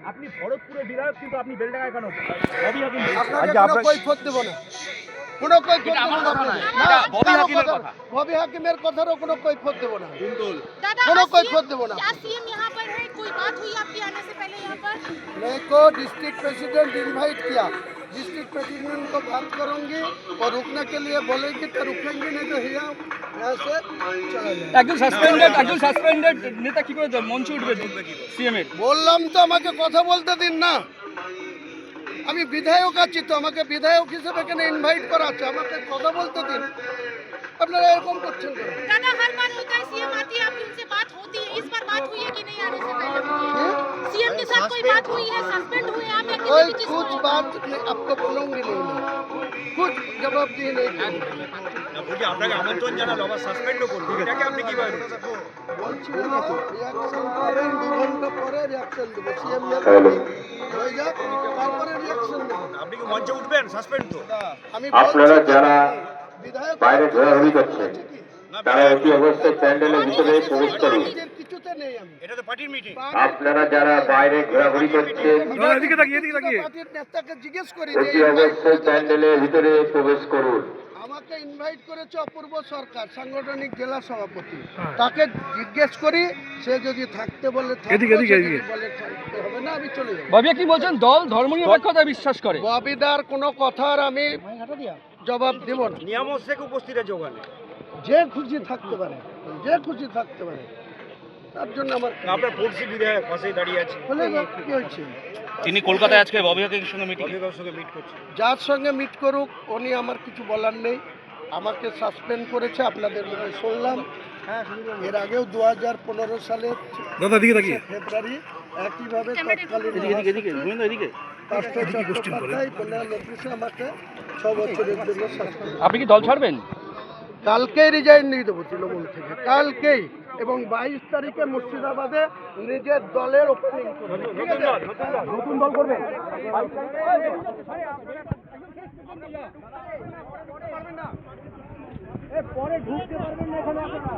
আপনি ভরতপুরে বিধায়ক কিন্তু আপনি বেলডাঙ্গায় কেন? কোনো কৈফিয়ত দেব না। ববি হাকিমের কথারও কোনো কৈফিয়ত দেব না। কোনো কৈফিয়ত দেব না। सीएम यहाँ पर है, कोई बात हुई आपकी आने से पहले यहाँ पर? मेरे को डिस्ट्रिक्ट प्रेसिडेंट इनवाइट किया, डिस्ट्रिक्ट प्रेसिडेंट को बात करूंगी और रुकने के लिए बोलेंगे तो रुकेंगे, नहीं तो यहाँ से चला जाए। একজন সাসপেন্ডেড নেতা কি করে মঞ্চে উঠবে সিএম এর? বললাম তো আমাকে কথা বলতে দিন না। আমি বিধায়ক আছি তো, আমাকে বিধায়ক হিসেবে এখানে ইনভাইট করা আছে, আমাকে কথা বলতে দিন। আপনারা এরকম করছেন কেন? दादा हर बार होता है सीएम आती है आपकी उनसे बात होती है, इस बार बात हुई है कि नहीं आने से पहले? सीएम के साथ कोई बात हुई है? सस्पेंड हुए आप या कोई किसी भी चीज कुछ को? बात नहीं, आपको बोलूंगी नहीं मैं, कुछ जवाबदेही नहीं दूंगी। বলছি আপনাকে আমন্ত্রণ জানালো, আবার সাসপেন্ডও করবে, এটাকে আপনি কিভাবে দেখছেন? বলছি না, রিয়াকশন করেন, 2 ঘন্টা পরে রিয়াকশন দেবো। সিএম হয়ে যাক, তারপরে রিয়াকশন দেবো। আপনি কি মঞ্চে উঠবেন? সাসপেন্ড তো। আমি আপনারা যারা বিধায়ক বাইরে ঘোরাঘুরি করছেন তারা একটি অবস্থায় প্যান্ডেলের ভিতরে প্রবেশ করুন। কিছুতে নেই আমি। এটা তো পার্টির মিটিং। আপনারা যারা বাইরে ঘোরাঘুরি করছেন পার্টির নেতাকে জিজ্ঞেস করি যে একটি অবস্থায় প্যান্ডেলের ভিতরে প্রবেশ করুন। আমাকে ইনভাইট করেছে অপূর্ব সরকার, সাংগঠনিক জেলা সভাপতি। তাকে জিজ্ঞেস করি, সে যদি থাকতে বলে থাকবো, সে যদি বলে থাকতে হবে না, আমি চলে যাবো। বাবিয়া কি বলছেন? দল ধর্মনিরপেক্ষতায় বিশ্বাস করে। ববিদার কোনো কথার আমি জবাব দেব না। নিয়ামত শেখ উপস্থিত আছে ওখানে। যে খুশি থাকতে পারে, যে খুশি থাকতে পারে, তার জন্য আমার আপনার পড়শি বিধায়ক পাশেই দাঁড়িয়ে আছে। বলে কি হয়েছে? তিনি কলকাতায় আজকে ববি হাকিমের সঙ্গে মিটিং। অভিজ্ঞতার সঙ্গে মিট করছে। যার সঙ্গে মিট করুক, উনি আমার কিছু বলার নেই। আমাকে সাসপেন্ড করেছে, আপনাদের মনে শুনলাম। এর আগেও 2015 সালের ফেব্রুয়ারি একইভাবে তৎকালীন রাষ্ট্র চট্টোপাধ্যায় বলে নোটিশে আমাকে 6 বছরের জন্য সাসপেন্ড। আপনি কি দল ছাড়বেন? কালকেই রিজাইন দিয়ে দেবো তৃণমূল থেকে, কালকেই। এবং 22 তারিখে মুর্শিদাবাদে নিজের দলের ওপেনিং করবে। ঠিক আছে, নতুন দল করবেন? পরে ঢুকতে পারবেন না এখানে আপনারা।